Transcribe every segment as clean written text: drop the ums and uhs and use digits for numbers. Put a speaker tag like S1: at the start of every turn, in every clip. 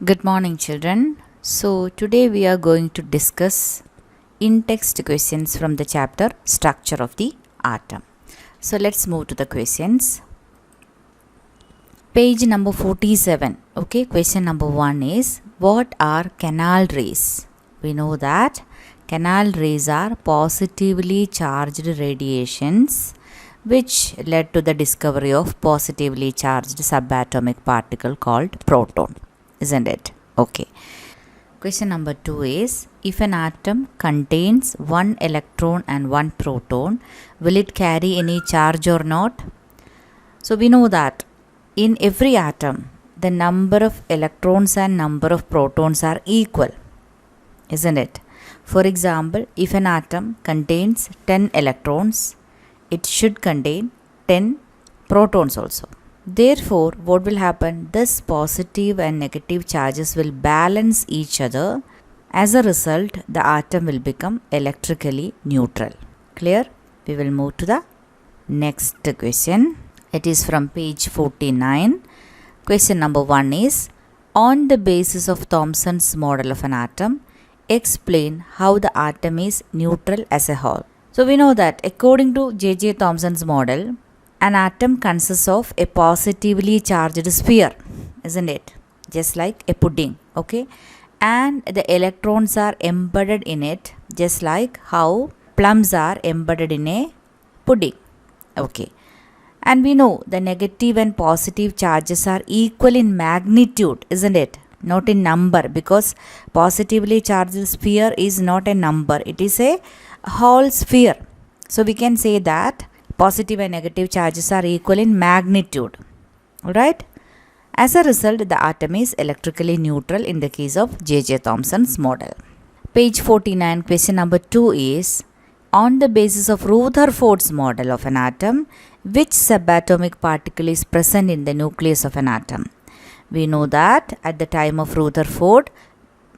S1: Good morning, children. So, today we are going to discuss in-text questions from the chapter Structure of the Atom. So, let's move to the questions. Page number 47. Okay, question number 1 is, what are canal rays? We know that canal rays are positively charged radiations which led to the discovery of positively charged subatomic particle called proton, isn't it? Okay. Question number 2 is, if an atom contains one electron and one proton, will it carry any charge or not? So we know that in every atom, the number of electrons and number of protons are equal, isn't it? For example, if an atom contains 10 electrons, it should contain 10 protons also. Therefore, what will happen? This positive and negative charges will balance each other. As a result, the atom will become electrically neutral. Clear? We will move to the next question. It is from page 49. Question number 1 is, on the basis of Thomson's model of an atom, explain how the atom is neutral as a whole. So we know that according to J.J. Thomson's model, an atom consists of a positively charged sphere, isn't it? Just like a pudding, okay? And the electrons are embedded in it, just like how plums are embedded in a pudding, okay? And we know the negative and positive charges are equal in magnitude, isn't it? Not in number, because positively charged sphere is not a number, it is a whole sphere. So we can say that positive and negative charges are equal in magnitude. Alright? As a result, the atom is electrically neutral in the case of J.J. Thomson's model. Page 49, question number 2 is, on the basis of Rutherford's model of an atom, which subatomic particle is present in the nucleus of an atom? We know that at the time of Rutherford,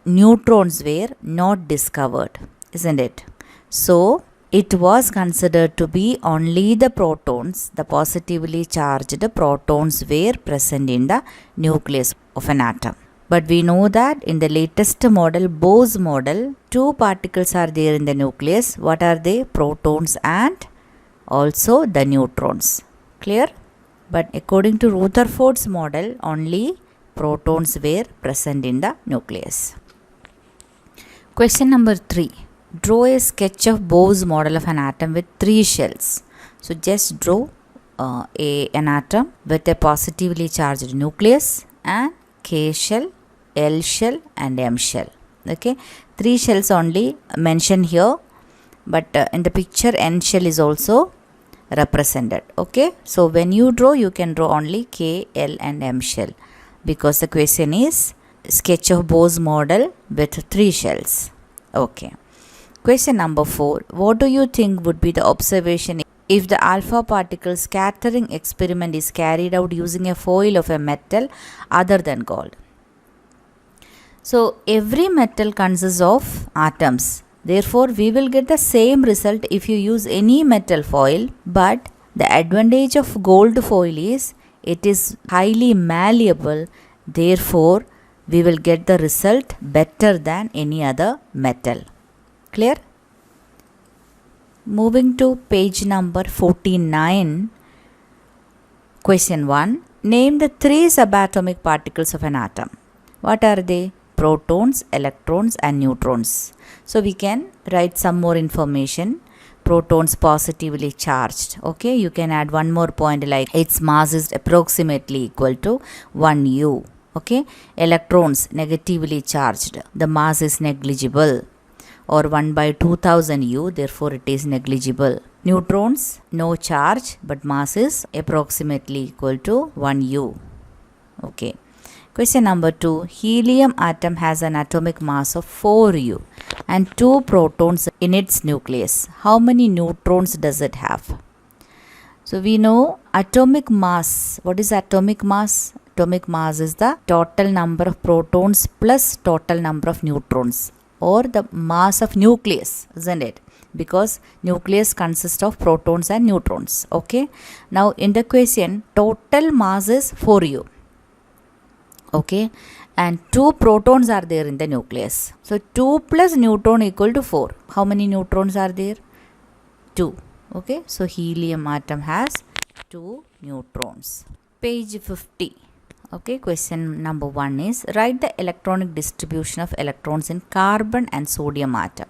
S1: neutrons were not discovered, isn't it? So, it was considered to be only the protons, the positively charged protons were present in the nucleus of an atom. But we know that in the latest model, Bohr's model, two particles are there in the nucleus. What are they? Protons and also the neutrons. Clear? But according to Rutherford's model, only protons were present in the nucleus. Question number 3. Draw a sketch of Bohr's model of an atom with 3 shells. So just draw an atom with a positively charged nucleus and K shell, L shell and M shell. Okay, 3 shells only mentioned here, but in the picture N shell is also represented. Okay, so when you draw, you can draw only K, L and M shell, because the question is sketch of Bohr's model with 3 shells. Okay. Question number 4. What do you think would be the observation if the alpha particle scattering experiment is carried out using a foil of a metal other than gold? So, every metal consists of atoms. Therefore, we will get the same result if you use any metal foil, but the advantage of gold foil is it is highly malleable. Therefore, we will get the result better than any other metal. Clear? Moving to page number 49. Question 1. Name the 3 subatomic particles of an atom. What are they? Protons, electrons and neutrons. So we can write some more information. Protons positively charged. Okay, you can add one more point like its mass is approximately equal to 1 U. Okay, electrons negatively charged. The mass is negligible, or 1 by 2000 U, therefore it is negligible. Neutrons, no charge, but mass is approximately equal to 1 U. Okay. Question number 2. Helium atom has an atomic mass of 4 U and 2 protons in its nucleus. How many neutrons does it have? So we know atomic mass. What is atomic mass? Atomic mass is the total number of protons plus total number of neutrons, or the mass of nucleus, isn't it? Because nucleus consists of protons and neutrons. Okay. Now in the question, total mass is 4U. Okay, and 2 protons are there in the nucleus. So 2 plus neutron equal to 4. How many neutrons are there? 2. Okay, so helium atom has 2 neutrons. Page 50. Okay, question number 1 is write the electronic distribution of electrons in carbon and sodium atom.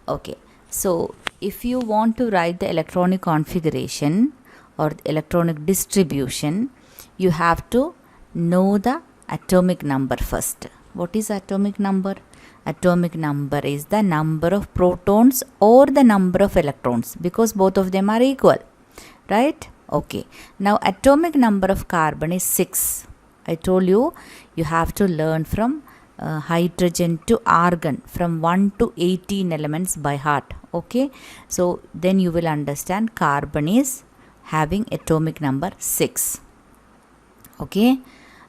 S1: Okay, so if you want to write the electronic configuration or electronic distribution, you have to know the atomic number first. What is atomic number? Atomic number is the number of protons or the number of electrons, because both of them are equal, right? Okay, now atomic number of carbon is 6. I told you, you have to learn from hydrogen to argon, from 1 to 18 elements by heart. Okay, so then you will understand carbon is having atomic number 6. Okay,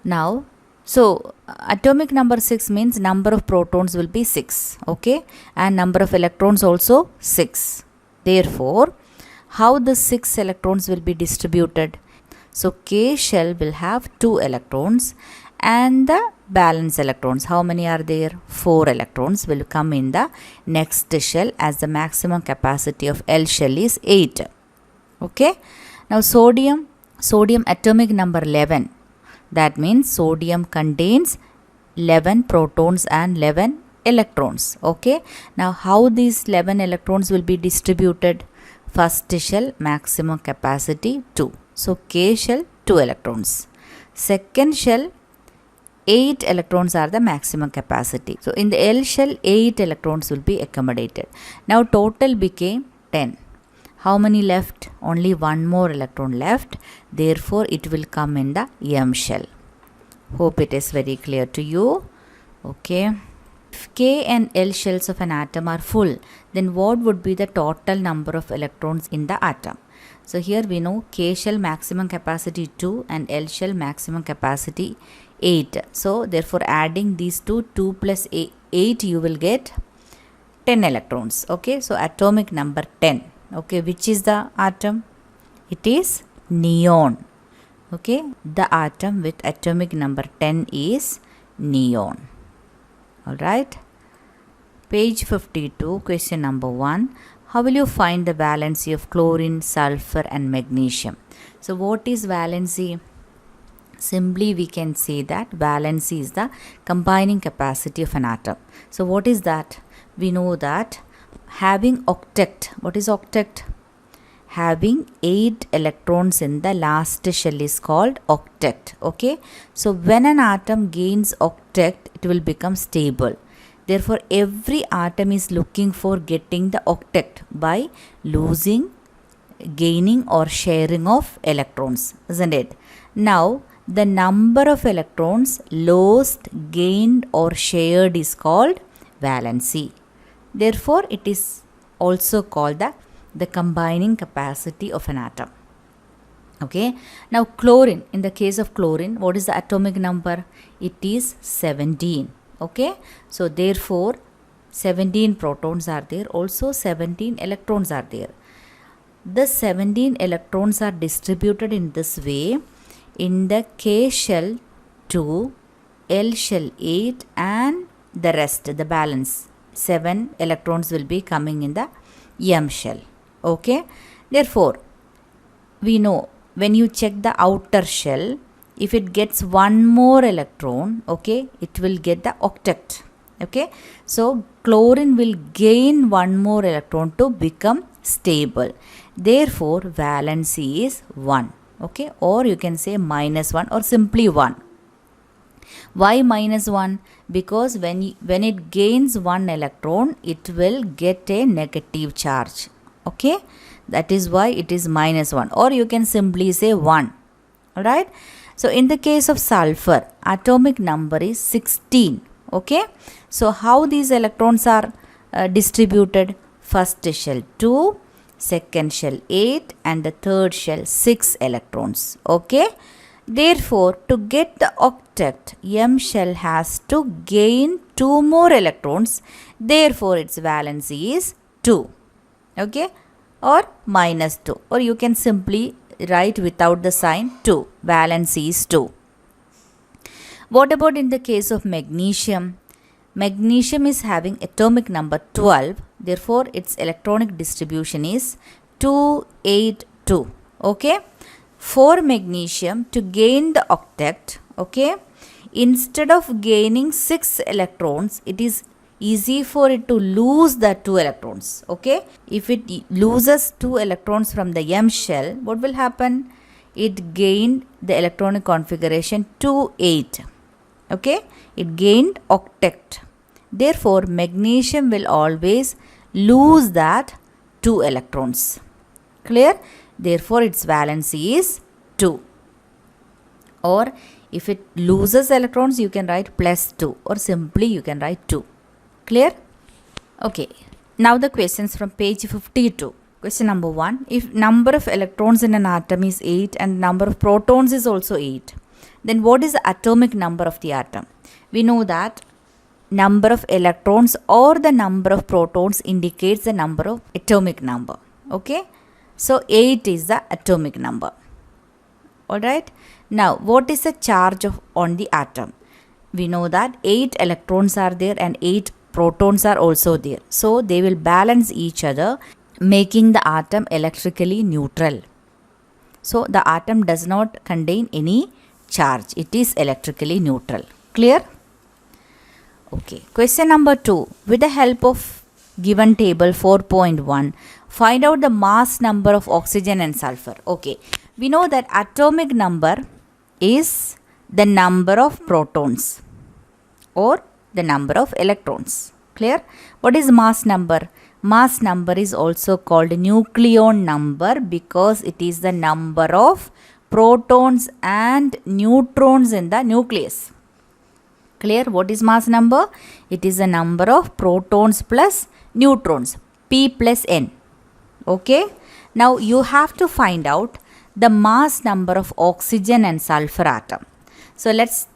S1: now so atomic number 6 means number of protons will be 6. Okay, and number of electrons also 6. Therefore, how the 6 electrons will be distributed? So K shell will have 2 electrons, and the balance electrons, how many are there? 4 electrons will come in the next shell, as the maximum capacity of L shell is 8. Okay, now sodium atomic number 11. That means sodium contains 11 protons and 11 electrons. Okay, now how these 11 electrons will be distributed? First shell maximum capacity 2. So K shell 2 electrons. Second shell 8 electrons are the maximum capacity. So in the L shell 8 electrons will be accommodated. Now total became 10. How many left? Only one more electron left. Therefore it will come in the M shell. Hope it is very clear to you. Okay. If K and L shells of an atom are full, then what would be the total number of electrons in the atom? So here we know K shell maximum capacity 2 and L shell maximum capacity 8. So therefore adding these two, 2 plus 8, you will get 10 electrons. Okay, so atomic number 10. Okay, which is the atom? It is neon. Okay, the atom with atomic number 10 is neon. Alright, page 52, question number 1. How will you find the valency of chlorine, sulfur and magnesium? So what is valency? Simply we can say that valency is the combining capacity of an atom. So what is that? We know that having octet. What is octet? Having 8 electrons in the last shell is called octet. Okay, so when an atom gains octet, it will become stable. Therefore every atom is looking for getting the octet by losing, gaining or sharing of electrons, isn't it? Now the number of electrons lost, gained or shared is called valency. Therefore it is also called the combining capacity of an atom. Okay, now chlorine, in the case of chlorine, what is the atomic number? It is 17. Okay, so therefore 17 protons are there, also 17 electrons are there. The 17 electrons are distributed in this way in the K shell 2, L shell 8 and the rest, the balance 7 electrons will be coming in the M shell. Okay, therefore we know when you check the outer shell, if it gets one more electron, okay, it will get the octet. Okay, so chlorine will gain one more electron to become stable. Therefore valency is 1. Okay, or you can say -1 or simply 1. Why -1? Because when it gains one electron, it will get a negative charge. Okay, that is why it is -1, or you can simply say 1. Alright, so in the case of sulfur, atomic number is 16. Okay, so how these electrons are distributed? First shell 2, second shell 8 and the third shell 6 electrons. Okay, therefore to get the octet, M shell has to gain 2 more electrons. Therefore its valency is 2. Okay, or -2, or you can simply write without the sign 2. Valency is 2. What about in the case of magnesium? Magnesium is having atomic number 12, therefore its electronic distribution is 282. Okay, for magnesium, to gain the octet, okay, instead of gaining 6 electrons, it is easy for it to lose the 2 electrons. Okay, if it loses 2 electrons from the M shell, what will happen? It gained the electronic configuration 28. Okay, it gained octet. Therefore, magnesium will always lose that 2 electrons. Clear? Therefore, its valency is 2. Or if it loses electrons, you can write plus 2, or simply you can write 2. Clear? Okay. Now the questions from page 52. Question number 1. If number of electrons in an atom is 8 and number of protons is also 8, then what is the atomic number of the atom? We know that number of electrons or the number of protons indicates the number of atomic number. Okay. So 8 is the atomic number. Alright. Now what is the charge on the atom? We know that 8 electrons are there and 8 protons are also there. So they will balance each other, making the atom electrically neutral. So the atom does not contain any charge. It is electrically neutral. Clear? Okay. Question number 2. With the help of given table 4.1, find out the mass number of oxygen and sulfur. Okay. We know that atomic number is the number of protons or the number of electrons. Clear? What is mass number? Mass number is also called nucleon number because it is the number of protons and neutrons in the nucleus. Clear? What is mass number? It is the number of protons plus neutrons, P plus N. Okay. Now you have to find out the mass number of oxygen and sulfur atom. So let's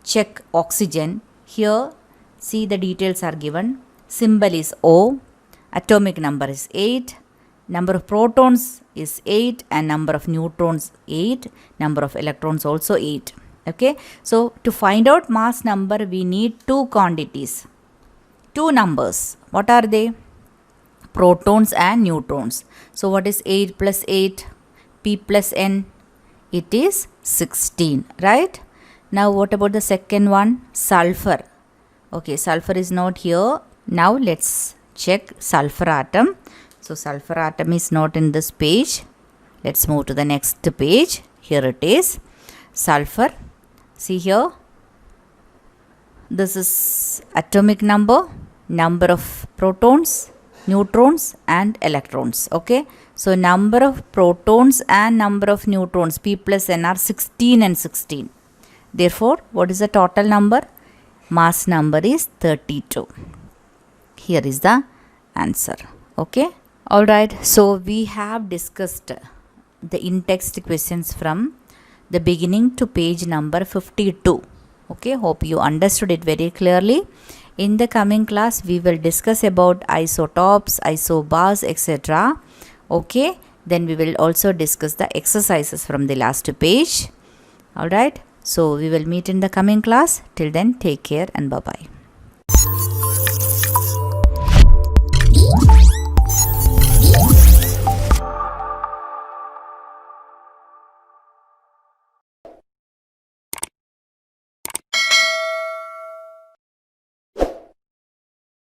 S1: check oxygen. Here, see the details are given. Symbol is O. Atomic number is 8. Number of protons is 8 and number of neutrons 8. Number of electrons also 8. Okay. So to find out mass number, we need two quantities. Two numbers. What are they? Protons and neutrons. So what is 8 plus 8? P plus N? It is 16. Right? Now what about the second one? Sulfur. Okay, sulfur is not here. Now let's check sulfur atom. So sulfur atom is not in this page. Let's move to the next page. Here it is. Sulfur. See here. This is atomic number, number of protons, neutrons and electrons. Okay. So number of protons and number of neutrons, P plus N, are 16 and 16. Therefore, what is the total number? Mass number is 32. Here is the answer. Okay. Alright. So we have discussed the in-text questions from the beginning to page number 52. Okay. Hope you understood it very clearly. In the coming class, we will discuss about isotopes, isobars, etc. Okay. Then we will also discuss the exercises from the last page. Alright. So we will meet in the coming class. Till then, take care and bye-bye.